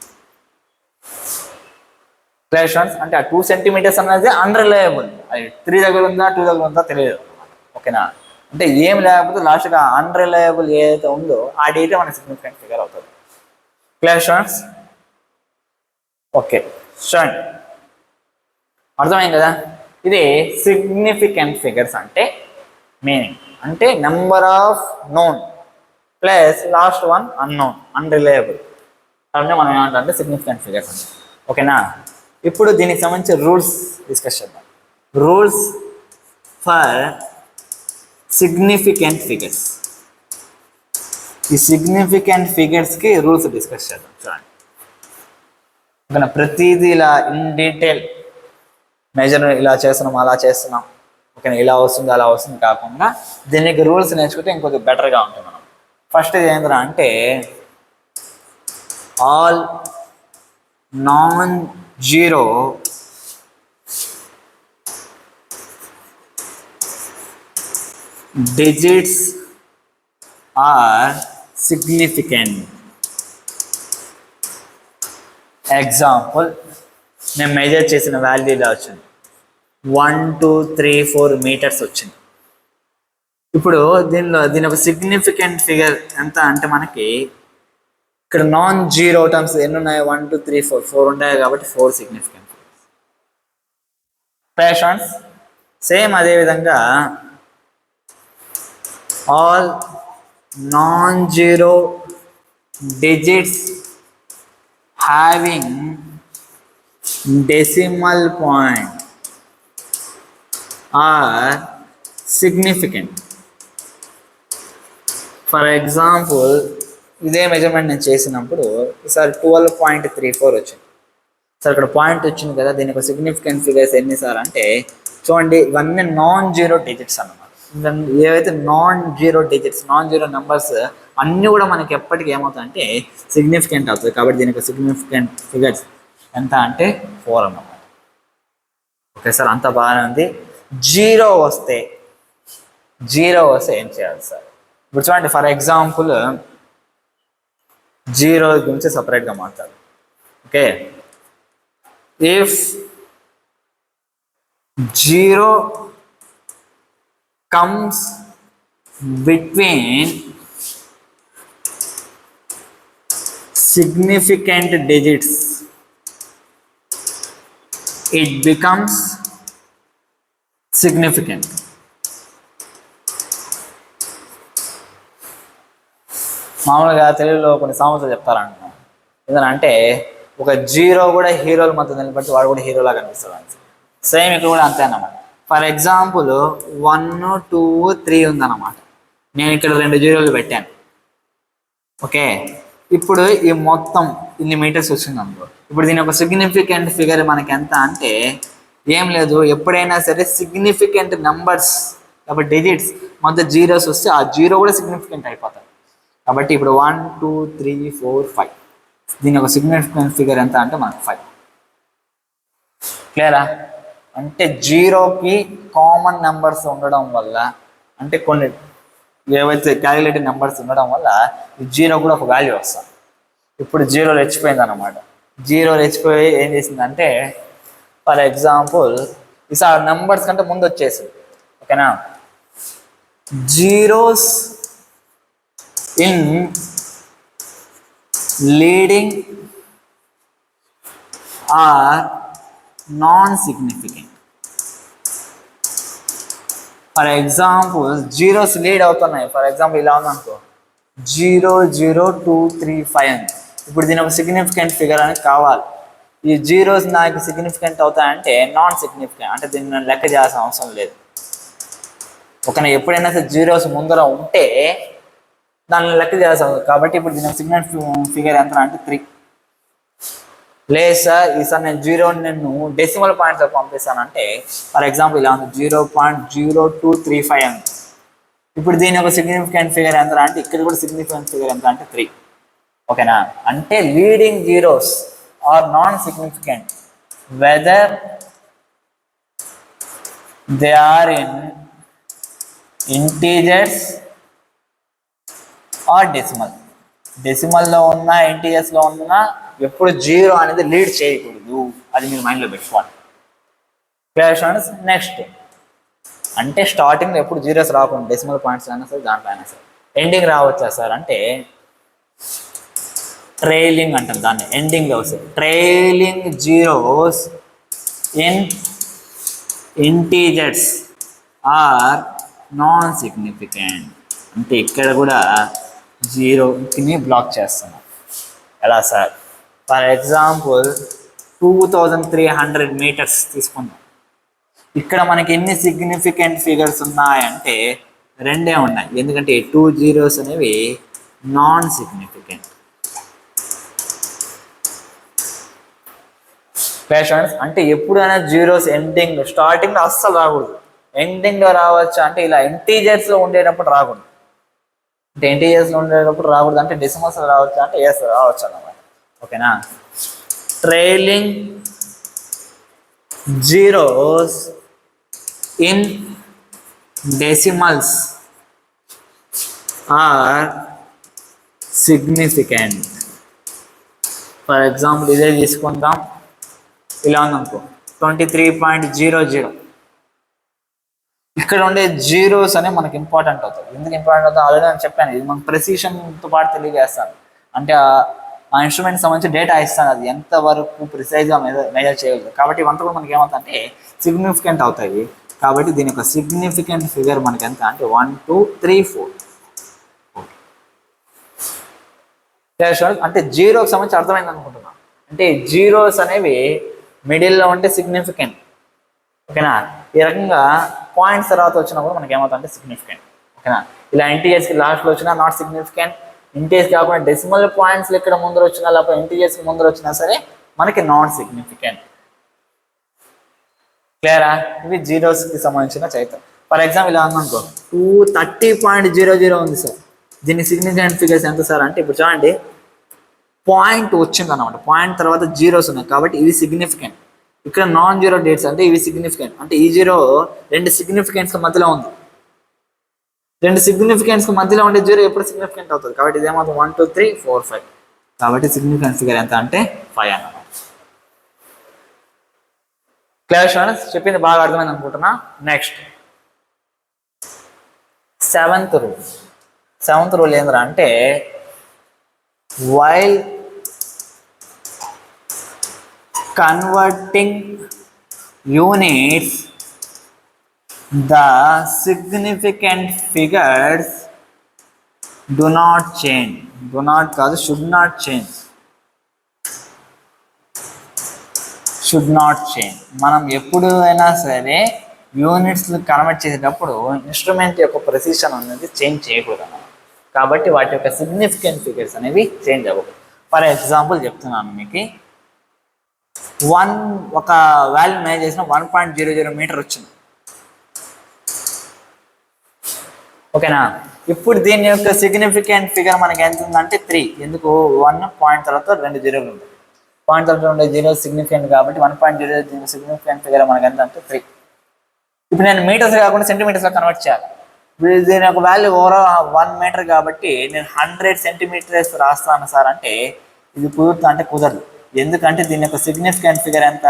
క్లాషన్స్ అంటే ఆ 2 సెంటీమీటర్స్ అనేది అన్రిలయబుల్, అది 3 దగ్గర ఉందా 2 దగ్గర ఉందా తెలియదు. ఓకేనా, అంటే ఏం లేకపోతే లాస్ట్గా అన్రిలయబుల్ ఏదైతే ఉందో ఆ డేటే మన సిగ్నిఫికెంట్ ఫిగర్ అవుతుంది. క్లాషన్స్ ఓకే చూడండి, అర్థమైంది కదా. ఇది సిగ్నిఫికెంట్ ఫిగర్స్ అంటే మీనింగ్ అంటే number of known plus last one unknown unreliable, అంటే మనం ఏమంటే సిగ్నిఫికెంట్ ఫిగర్స్ అంటే. ఓకేనా, ఇప్పుడు దీనికి సంబంధించి రూల్స్ డిస్కస్ చేద్దాం. Rules for significant figures. ఈ సిగ్నిఫికెంట్ ఫిగర్స్కి రూల్స్ డిస్కస్ చేద్దాం. చూడండి, ఓకేనా, ప్రతిదీ ఇలా ఇన్ డీటెయిల్ మెజర్ ఇలా చేస్తున్నాం అలా చేస్తున్నాం, ఓకేనా, ఇలా వస్తుంది అలా వస్తుంది కాకుండా దీనికి రూల్స్ నేర్చుకుంటే ఇంకొద్ది బెటర్గా ఉంటుంది మనం. ఫస్ట్ ఇది ఏంటంటే అంటే all non zero digits are significant. Example, నేను మెజర్ చేసిన వాల్యూ ఇలా వచ్చింది 1 2 3 4 మీటర్స్ వచ్చింది. ఇప్పుడు దీని ఒక సిగ్నిఫికెంట్ ఫిగర్ ఎంత అంటే మనకి ఇక్కడ నాన్ జీరో టర్మ్స్ ఎన్ని ఉన్నాయి 1 2 3 4 4 ఉన్నాయి కాబట్టి 4 సిగ్నిఫికెంట్ ఫిగర్స్. పేషెంట్స్ సేమ్ అదేవిధంగా all non zero digits having decimal point are significant. For example ఇదే మెజర్మెంట్ నేను చేసినప్పుడు ఈసారి 12.34 వచ్చింది. సార్ ఇక్కడ పాయింట్ వచ్చింది కదా, దీనికి ఒక సిగ్నిఫికెంట్ ఫిగర్స్ ఎన్ని సార్ అంటే చూడండి, ఇవన్నీ నాన్ జీరో డిజిట్స్ అన్నమాట. ఏవైతే non zero digits non zero numbers అన్నీ కూడా మనకి ఎప్పటికీ ఏమవుతాయంటే సిగ్నిఫికెంట్ అవుతుంది. కాబట్టి దీనికి సిగ్నిఫికెంట్ ఫిగర్స్ ఎంత అంటే 4 అన్నమాట. ఓకే సార్, అంత బాగానే ఉంది. జీరో వస్తే ఏం చేయాలి సార్? ఇప్పుడు చూడండి, ఫర్ ఎగ్జాంపుల్ జీరో గురించి సపరేట్గా మాట్లాడు. Okay, if zero comes between significant digits, it becomes significant. మామూలుగా తెలుగులో కొన్ని సామెతలు చెప్తారంటున్నాం, ఎందుకంటే ఒక జీరో కూడా హీరోల మధ్య నిలబట్టి వాడు కూడా హీరోలా కనిపిస్తాడు అని. సేమ్ ఇక్కడ కూడా అంతే అన్నమాట. ఫర్ ఎగ్జాంపుల్ 1 2 3 ఉందన్నమాట, నేను ఇక్కడ 2 జీరోలు పెట్టాను. ఓకే, ఇప్పుడు ఈ మొత్తం ఇన్ని మీటర్స్ వచ్చింది అనుకో. ఇప్పుడు దీని ఒక సిగ్నిఫికెంట్ ఫిగర్ మనకి ఎంత అంటే ఏం లేదు, ఎప్పుడైనా సరే సిగ్నిఫికెంట్ నెంబర్స్ కాబట్టి డిజిట్స్ మొత్తం జీరోస్ వస్తే ఆ జీరో కూడా సిగ్నిఫికెంట్ అయిపోతాయి. కాబట్టి ఇప్పుడు 1 2 3 4 5 దీని ఒక సిగ్నిఫికెంట్ ఫిగర్ ఎంత అంటే మనకు 5. క్లియరా? అంటే జీరోకి కామన్ నెంబర్స్ ఉండడం వల్ల, అంటే కొన్ని ఏవైతే క్యాలిక్యులేటెడ్ నెంబర్స్ ఉండడం వల్ల ఈ జీరో కూడా ఒక వాల్యూ వస్తుంది. ఇప్పుడు జీరో రెచ్చిపోయింది అనమాట. జీరో రెచ్చిపోయి ఏం చేసిందంటే ఫర్ ఎగ్జాంపుల్ ఈసారి నెంబర్స్ కంటే ముందు వచ్చేసింది. ఓకేనా, zeros in leading are non significant. For example zeros lead అవుతున్నాయి. ఫర్ ఎగ్జాంపుల్ ఇలా ఉందనుకో 00235 అని. ఇప్పుడు దీని ఒక సిగ్నిఫికెంట్ ఫిగర్ అనేది కావాలి. ఈ జీరోస్ నాకు సిగ్నిఫికెంట్ అవుతాయంటే నాన్ సిగ్నిఫికెంట్, అంటే దీన్ని నేను లెక్క చేయాల్సిన అవసరం లేదు. ఒకనా ఎప్పుడైనా సరే జీరోస్ ముందర ఉంటే దాన్ని లెక్క చేస్తాం. కాబట్టి ఇప్పుడు దీని సిగ్నిఫికెంట్ ఫిగర్ ఎంత అంటే 3. లేదు సార్ ఈసారి నేను జీరోని నేను డెసిమల్ పాయింట్స్లో పంపిస్తానంటే ఫర్ ఎగ్జాంపుల్ ఇలా ఉంది 0.0235 అని. ఇప్పుడు దీని ఒక సిగ్నిఫికెంట్ ఫిగర్ ఎంత అంటే ఇక్కడ కూడా సిగ్నిఫికెంట్ ఫిగర్ ఎంత అంటే 3. ఓకేనా? అంటే leading zeros are non significant whether they are in integers or decimal. డెసిమల్లో ఉన్న ఇంటీజర్స్లో ఉన్న ఎప్పుడు జీరో అనేది లీడ్ చేయకూడదు, అది మీరు మైండ్లో పెట్టుకోండి. క్లియర్? నెక్స్ట్ అంటే స్టార్టింగ్లో ఎప్పుడు జీరోస్ రాకుండా డెసిమల్ పాయింట్స్ అయినా సరే దాంట్లో అయినా సరే ఎండింగ్ రావచ్చా సార్ అంటే ట్రైలింగ్ అంటాం దాన్ని. ఎండింగ్లో వస్తుంది trailing zeros in integers are non significant. అంటే ఇక్కడ కూడా జీరోని బ్లాక్ చేస్తున్నాం. ఎలా సార్? ఫర్ ఎగ్జాంపుల్ 2300 మీటర్స్ తీసుకుందాం. ఇక్కడ మనకి ఎన్ని సిగ్నిఫికెంట్ ఫిగర్స్ ఉన్నాయంటే 2 ఉన్నాయి, ఎందుకంటే 2 జీరోస్ అనేవి నాన్ సిగ్నిఫికెంట్. అంటే ఎప్పుడైనా జీరోస్ ఎండింగ్ స్టార్టింగ్లో అస్సలు రాకూడదు, ఎండింగ్లో రావచ్చు. అంటే ఇలా ఇంటీజర్స్లో ఉండేటప్పుడు రాకూడదు. అంటే ఇంటీజర్స్లో ఉండేటప్పుడు రాకూడదు అంటే డెసిమల్స్ రావచ్చు అంటే ఎస్ రావచ్చు అన్నమాట. ఓకేనా? Trailing zeros in decimals are significant. For example ఇదే తీసుకుందాం. ఇలా ఉందనుకో 23.00. ఇక్కడ ఉండే జీరోస్ అనే మనకి ఇంపార్టెంట్ అవుతుంది. ఎందుకు ఇంపార్టెంట్ అవుతుంది ఆల్రెడీ నేను చెప్పాను. ఇది మనకు ప్రెసిషన్తో పాటు తెలియజేస్తాను. అంటే ఆ ఇన్స్ట్రుమెంట్ సంబంధించి డేటా ఇస్తాను, అది ఎంతవరకు ప్రిసైజ్గా మెజర్ చేయగలదు. కాబట్టి ఇవంతా కూడా మనకి ఏమవుతుందంటే సిగ్నిఫికెంట్ అవుతాయి. కాబట్టి దీని యొక్క సిగ్నిఫికెంట్ ఫిగర్ మనకి ఎంత అంటే 1 2 3 4. అంటే జీరోకి సంబంధించి అర్థమైంది అనుకుంటున్నాను. అంటే జీరోస్ అనేవి మిడిల్లో ఉంటే సిగ్నిఫికెంట్. ఓకేనా? ఈ రకంగా పాయింట్స్ తర్వాత వచ్చినా కూడా మనకి ఏమవుతుందంటే సిగ్నిఫికెంట్. ఓకేనా? ఇలా ఇంటీజర్స్కి లాస్ట్లో వచ్చినా నాట్ సిగ్నిఫికెంట్, ఇంటీజర్స్ కాకుండా డెసిమల్ పాయింట్స్లో ఇక్కడ ముందర వచ్చినా లేకపోతే ఇంటీజర్స్కి ముందర వచ్చినా సరే మనకి నాన్ సిగ్నిఫికెంట్. క్లియరా? ఇవి జీరోస్కి సంబంధించిన చైతం. ఫర్ ఎగ్జాంపుల్ ఇలా ఉందనుకో 230.00 ఉంది సార్. దీని సిగ్నిఫికెంట్ ఫిగర్స్ ఎంత సార్ అంటే ఇప్పుడు చూడండి పాయింట్ వచ్చింది అన్నమాట. పాయింట్ తర్వాత జీరోస్ ఉన్నాయి కాబట్టి ఇవి సిగ్నిఫికెంట్. ఇక్కడ నాన్ జీరో డేట్స్ అంటే ఇవి సిగ్నిఫికెంట్. అంటే ఈ జీరో 2 సిగ్నిఫికెంట్స్ మధ్యలో ఉంది. 2 సిగ్నిఫికెంట్స్ మధ్యలో ఉండే జీరో ఎప్పుడు సిగ్నిఫికెంట్ అవుతుంది. కాబట్టి ఇదేమవుతుంది 1 2 3 4 5. కాబట్టి సిగ్నిఫికెంట్ ఫిగర్ ఎంత అంటే 5 అన్నమాట. Clear students? చెప్పింది బాగా అర్థమైంది అనుకుంటున్నా. నెక్స్ట్ సెవెంత్ రూల్ ఏంద్రా అంటే while converting units the significant figures do not change. Do not కాదు, should not change. Should not change. మనం ఎప్పుడు అయినా సరే యూనిట్స్ కన్వర్ట్ చేసేటప్పుడు ఇన్స్ట్రుమెంట్ యొక్క ప్రెసిషన్ అనేది చేంజ్ చేయకూడదు అన్నమాట. కాబట్టి వాటి యొక్క సిగ్నిఫికెంట్ ఫిగర్స్ అనేవి చేంజ్ అవ్వకూడదు. ఫర్ ఎగ్జాంపుల్ చెప్తున్నాను మీకు, ఒక వాల్యూ మేజర్ చేసిన 1.00 మీటర్ వచ్చింది. ఓకేనా? ఇప్పుడు దీని యొక్క సిగ్నిఫికెంట్ ఫిగర్ మనకి ఎంత ఉందంటే 3. ఎందుకు? 1 పాయింట్ తర్వాత 2 జీరోలు ఉంటాయి. పాయింట్ తర్వాత 2 జీరో సిగ్నిఫికెంట్ కాబట్టి 1.00 సిగ్నిఫికెంట్ ఫిగర్ మనకి ఎంత అంటే 3. ఇప్పుడు నేను మీటర్స్ కాకుండా సెంటీమీటర్స్లో కన్వర్ట్ చేయాలి. దీని యొక్క వాల్యూ ఓవరాల్ 1 మీటర్ కాబట్టి నేను 100 సెంటీమీటర్స్ రాస్తాను సార్ అంటే ఇది కుదురుతా అంటే కుదరదు. ఎందుకంటే దీని యొక్క సిగ్నిఫికెంట్ ఫిగర్ ఎంత?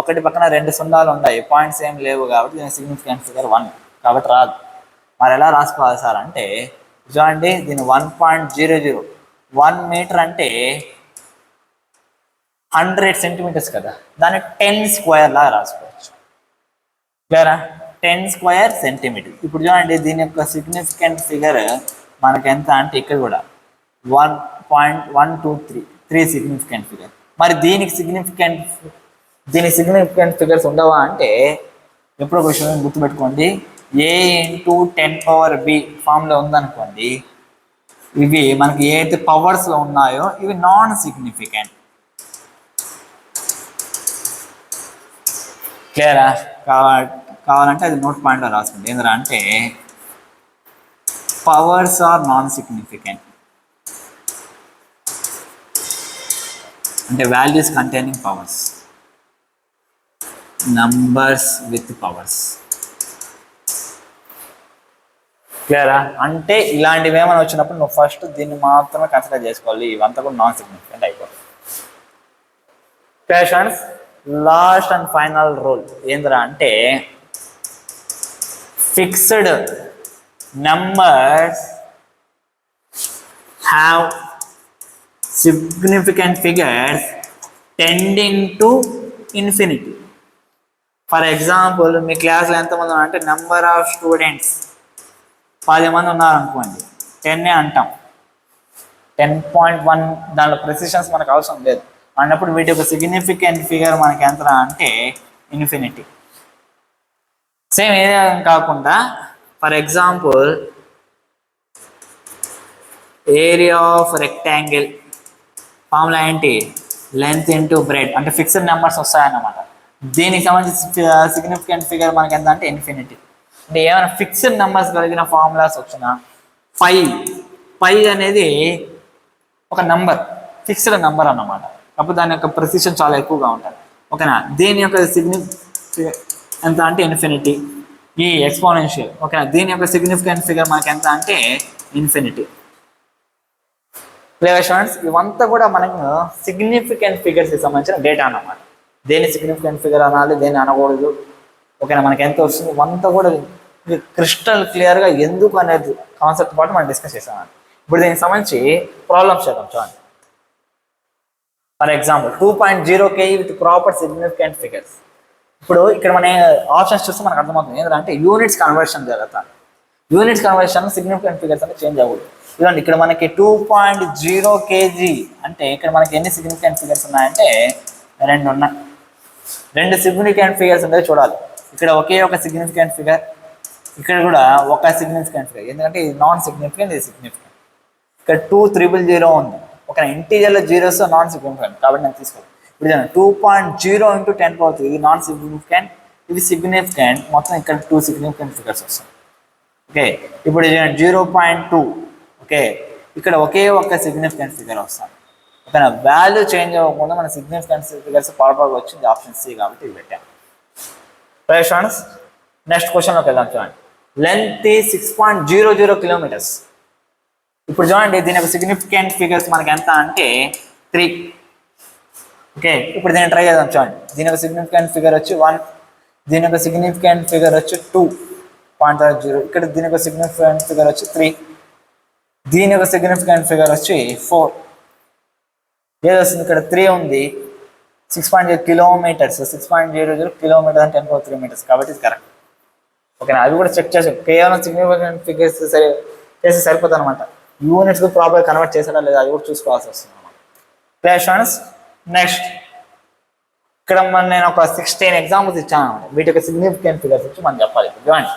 1 పక్కన 2 సున్నాలు ఉన్నాయి, పాయింట్స్ ఏం లేవు కాబట్టి దీని సిగ్నిఫికెంట్ ఫిగర్ 1 కాబట్టి రాదు. మరి ఎలా రాసుకోవాలి సార్ అంటే చూడండి, దీని 1.00 1 మీటర్ అంటే 100 సెంటీమీటర్స్ కదా, దాన్ని 10 స్క్వేర్ లాగా రాసుకోవచ్చు. క్లియరా? 10 స్క్వేర్ సెంటీమీటర్. ఇప్పుడు చూడండి దీని యొక్క సిగ్నిఫికెంట్ ఫిగర్ మనకి ఎంత అంటే ఇక్కడ కూడా 1.123 సిగ్నిఫికెంట్ ఫిగర్. మరి దీనికి సిగ్నిఫికెంట్ ఫిగర్స్ ఉండవా అంటే ఎప్పుడో క్వశ్చన్ గుర్తుపెట్టుకోండి, a ఇంటూ 10 b ఫామ్లో ఉందనుకోండి, ఇవి మనకి ఏ అయితే పవర్స్లో ఉన్నాయో ఇవి నాన్ సిగ్నిఫికెంట్. క్లియరా? కావాలంటే అది నోట్ పాయింట్లో రాసుకోండి. ఏంటంటే పవర్స్ ఆర్ నాన్ సిగ్నిఫికెంట్ అంటే values containing powers, numbers with powers. క్లియరా? అంటే ఇలాంటివి ఏమైనా వచ్చినప్పుడు నువ్వు ఫస్ట్ దీన్ని మాత్రమే కన్సిడర్ చేసుకోవాలి, ఇవంతా కూడా నాన్ సిగ్నిఫికెంట్ అయిపోతుంది. Questions last and final rule ఏంద్రా అంటే ఫిక్స్డ్ numbers have significant figures tending to infinity. For example మీ క్లాస్లో ఎంతమంది అంటే నెంబర్ ఆఫ్ స్టూడెంట్స్ 10 మంది ఉన్నారనుకోండి, 10 అంటాం, 10.1 దానిలో ప్రెసిషన్స్ మనకు అవసరం లేదు అన్నప్పుడు వీటి యొక్క సిగ్నిఫికెంట్ ఫిగర్ మనకి ఎంత అంటే ఇన్ఫినిటీ. సేమ్ ఏదే కాకుండా for example area of rectangle formula ఏంటి, లెంత్ ఇంటూ బ్రెడ్ అంటే ఫిక్స్డ్ నెంబర్స్ వస్తాయన్నమాట. దీనికి సంబంధించి సిగ్నిఫికెంట్ ఫిగర్ మనకి ఎంత అంటే ఇన్ఫినిటీ. అంటే ఏమైనా ఫిక్స్డ్ నెంబర్స్ కలిగిన ఫార్ములాస్ వచ్చిన పై అనేది ఒక నంబర్, ఫిక్స్డ్ నెంబర్ అన్నమాట, కాకపోతే దాని యొక్క ప్రెసిషన్ చాలా ఎక్కువగా ఉంటుంది. ఓకేనా? దీని యొక్క సిగ్నిఫికెంట్ ఎంత అంటే ఇన్ఫినిటీ. ఈ ఎక్స్పోనెన్షియల్ ఓకేనా, దీని యొక్క సిగ్నిఫికెంట్ ఫిగర్ మనకి ఎంత అంటే ఇన్ఫినిటీ. Clear students? ఇవంతా కూడా మనకు సిగ్నిఫికెంట్ ఫిగర్స్కి సంబంధించిన డేటా అన్నమాట. దేని సిగ్నిఫికెంట్ ఫిగర్ అనాలి, దేన్ని అనకూడదు, ఓకేనా, మనకి ఎంత వస్తుంది, ఇవంతా కూడా క్రిస్టల్ క్లియర్గా ఎందుకు అనేది కాన్సెప్ట్ పాటు మనం డిస్కస్ చేసాం. ఇప్పుడు దీనికి సంబంధించి ప్రాబ్లమ్స్ చేద్దాం. చూడండి, for example 2.0 kg with proper significant figures. ఇప్పుడు ఇక్కడ మన ఆప్షన్స్ చూస్తే మనకు అర్థమవుతుంది ఏంటంటే యూనిట్స్ కన్వర్షన్ జరుగుతుంది. యూనిట్స్ కన్వర్షన్ సిగ్నిఫికెంట్ ఫిగర్స్ అంటే చేంజ్ అవ్వదు. ఇదండి ఇక్కడ మనకి 2.0 kg అంటే ఇక్కడ మనకి ఎన్ని సిగ్నిఫికెంట్ ఫిగర్స్ ఉన్నాయంటే 2 ఉన్నాయి. 2 సిగ్నిఫికెంట్ ఫిగర్స్ ఉంటే చూడాలి. ఇక్కడ ఒకే ఒక సిగ్నిఫికెంట్ ఫిగర్, ఇక్కడ కూడా ఒక సిగ్నిఫికెంట్ ఫిగర్, ఎందుకంటే ఇది నాన్ సిగ్నిఫికెంట్, ఇది సిగ్నిఫికెంట్. ఇక్కడ 200 ఉంది, ఒక ఇంటీజర్లో జీరోస్ నాన్ సిగ్నిఫికెంట్ కాబట్టి నేను తీసుకోవాలి. ఇప్పుడు 2.0 ఇంటూ 10^3 ఇది నాన్ సిగ్నిఫికెంట్, ఇది సిగ్నిఫికెంట్, మొత్తం ఇక్కడ 2 సిగ్నిఫికెంట్ ఫిగర్స్ వస్తాయి. ఓకే, ఇప్పుడు 0.2 ఓకే, ఇక్కడ ఒకే ఒక్క సిగ్నిఫికెంట్ ఫిగర్ వస్తుంది. ఓకేనా? వాల్యూ చేంజ్ అవ్వకుండా మన సిగ్నిఫికెంట్ ఫిగర్స్ పవర్గా వచ్చింది ఆప్షన్ సి కాబట్టి ఇది పెట్టాను. రైట్ స్టూడెంట్స్, నెక్స్ట్ క్వశ్చన్లోకి వెళ్దాం. చూడండి, లెంత్ 6.00 కిలోమీటర్స్. ఇప్పుడు చూడండి దీని యొక్క సిగ్నిఫికెంట్ ఫిగర్స్ మనకి ఎంత అంటే 3. ఓకే, ఇప్పుడు దీన్ని ట్రై చేద్దాం. చూడండి, దీని యొక్క సిగ్నిఫికెంట్ ఫిగర్ వచ్చి 1, దీని యొక్క సిగ్నిఫికెంట్ ఫిగర్ వచ్చి 2.0, ఇక్కడ దీని యొక్క సిగ్నిఫికెంట్ ఫిగర్ వచ్చి 3, దీని యొక్క సిగ్నిఫికెంట్ ఫిగర్ వచ్చి 4. ఏది వస్తుంది? ఇక్కడ 3 ఉంది, 6.0 కిలోమీటర్స్, 6.00 కిలోమీటర్స్ అంటే 10^3 మీటర్స్ కాబట్టి ఇది కరెక్ట్. ఓకేనా? అది కూడా చెక్ చేసాం, కేవలం సిగ్నిఫికెంట్ ఫిగర్స్ చేసి సరిపోతుంది అనమాట. యూనిట్స్కి ప్రాపర్గా కన్వర్ట్ చేసాడా లేదా అది కూడా చూసుకోవాల్సి వస్తుంది అనమాట. Clear students? నెక్స్ట్ ఇక్కడ నేను ఒక 16 ఎగ్జాంపుల్స్ ఇచ్చాను అనమాట. వీటి యొక్క సిగ్నిఫికెంట్ ఫిగర్స్ వచ్చి మనం చెప్పాలి. చూడండి,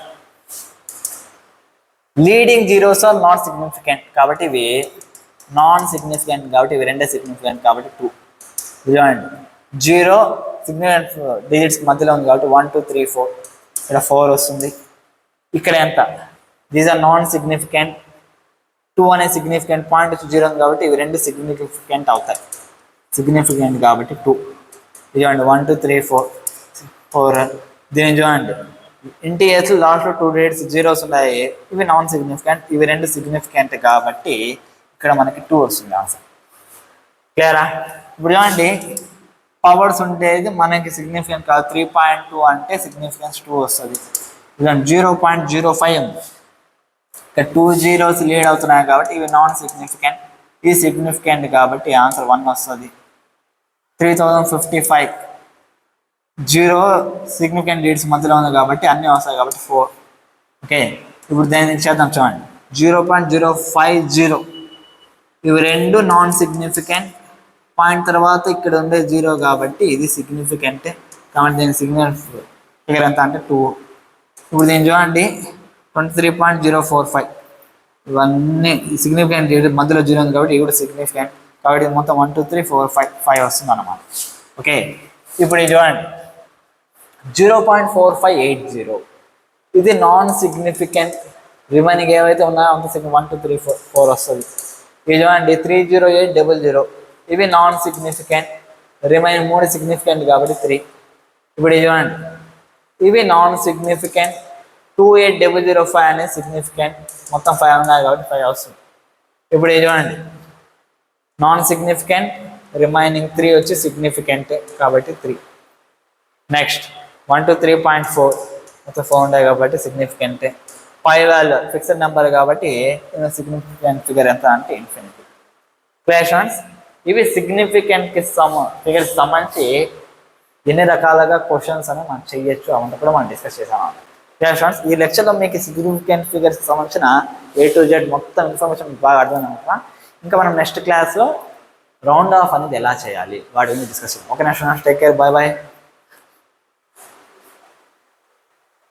leading zeros are not significant కాబట్టి ఇవి నాన్ సిగ్నిఫికెంట్, కాబట్టి ఇవి 2 సిగ్నిఫికెంట్ కాబట్టి 2. చూడండి, 0 సిగ్నిఫికెంట్ డిజిట్స్ మధ్యలో ఉంది కాబట్టి 1 2 3 4, ఇక్కడ 4 వస్తుంది. ఇక్కడ ఎంత? These are non significant. 2 అనే సిగ్నిఫికెంట్, పాయింట్ వచ్చి 0 ఉంది కాబట్టి ఇవి 2 సిగ్నిఫికెంట్ అవుతాయి. సిగ్నిఫికెంట్ కాబట్టి 2. చూడండి 1 2 3 4. దీన్ని చూడండి, ఇంటీజర్స్ లాస్ట్లో 2 digits జీరోస్ ఉన్నాయి, ఇవి నాన్ సిగ్నిఫికెంట్, ఇవి 2 సిగ్నిఫికెంట్ కాబట్టి ఇక్కడ మనకి 2 వస్తుంది ఆన్సర్. క్లియరా? ఇప్పుడు చూడండి, పవర్స్ ఉండేది మనకి సిగ్నిఫికెంట్ కాదు, 3.2 అంటే సిగ్నిఫికెన్స్ 2 వస్తుంది. ఇదండి 0.05 ఉంది, ఇక్కడ 2 zeros లీడ్ అవుతున్నాయి కాబట్టి ఇవి నాన్ సిగ్నిఫికెంట్, ఇది సిగ్నిఫికెంట్ కాబట్టి ఆన్సర్ 1 వస్తుంది. 3055 జీరో సిగ్నిఫికెంట్ డిజిట్స్ మధ్యలో ఉంది కాబట్టి అన్నీ వస్తాయి కాబట్టి 4. ఓకే, ఇప్పుడు దాన్ని చేద్దాం చూడండి. 0.050 ఇవి రెండు నాన్ సిగ్నిఫికెంట్ పాయింట్, తర్వాత ఇక్కడ ఉండే 0 కాబట్టి ఇది సిగ్నిఫికెంట్ కాబట్టి దీని సిగ్నిఫికెంట్ ఫిగర్ ఎంత అంటే 2. ఇప్పుడు దీన్ని చూడండి 23.045 ఇవన్నీ సిగ్నిఫికెంట్ డిజిట్ మధ్యలో 0 ఉంది కాబట్టి ఇది కూడా సిగ్నిఫికెంట్ కాబట్టి మొత్తం 1 2 3 4 5 వస్తుంది అన్నమాట. ఓకే, ఇప్పుడు ఇది చూడండి 0.4580 ఇది నాన్ సిగ్నిఫికెంట్, రిమైనింగ్ ఏవైతే ఉన్నాయో అంత 1 2 3 4 వస్తుంది. ఇది చూడండి 30800 ఇవి నాన్ సిగ్నిఫికెంట్, రిమైనింగ్ 3 సిగ్నిఫికెంట్ కాబట్టి 3. ఇప్పుడు ఇది చూడండి ఇవి నాన్ సిగ్నిఫికెంట్, 28005 అనేది సిగ్నిఫికెంట్, మొత్తం 5 ఉన్నాయి కాబట్టి 5 వస్తుంది. ఇప్పుడు ఇది చూడండి నాన్ సిగ్నిఫికెంట్, రిమైనింగ్ 3 వచ్చి సిగ్నిఫికెంట్ కాబట్టి 3. నెక్స్ట్ 123.4 మొత్తం 4 ఉంటాయి కాబట్టి సిగ్నిఫికెంట్. 5 వాల్యూ ఫిక్స్డ్ నెంబర్ కాబట్టి సిగ్నిఫికెంట్ ఫిగర్ ఎంత అంటే ఇన్ఫినిటీ. క్వశ్చన్స్ ఇవి సిగ్నిఫికెంట్కి ఫిగర్కి సంబంధించి ఎన్ని రకాలుగా క్వశ్చన్స్ అని మనం చేయొచ్చు అవంతా కూడా మనం డిస్కస్ చేసాము. క్వశ్చన్స్ ఈ లెక్చర్లో మీకు సిగ్నిఫికెంట్ ఫిగర్స్కి సంబంధించిన A to Z మొత్తం ఇన్ఫర్మేషన్ బాగా అర్థమైందన్నమాట. ఇంకా మనం నెక్స్ట్ క్లాస్లో రౌండ్ ఆఫ్ అనేది ఎలా చేయాలి వాటి గురించి డిస్కస్ చేద్దాం. Okay next, take care, bye bye.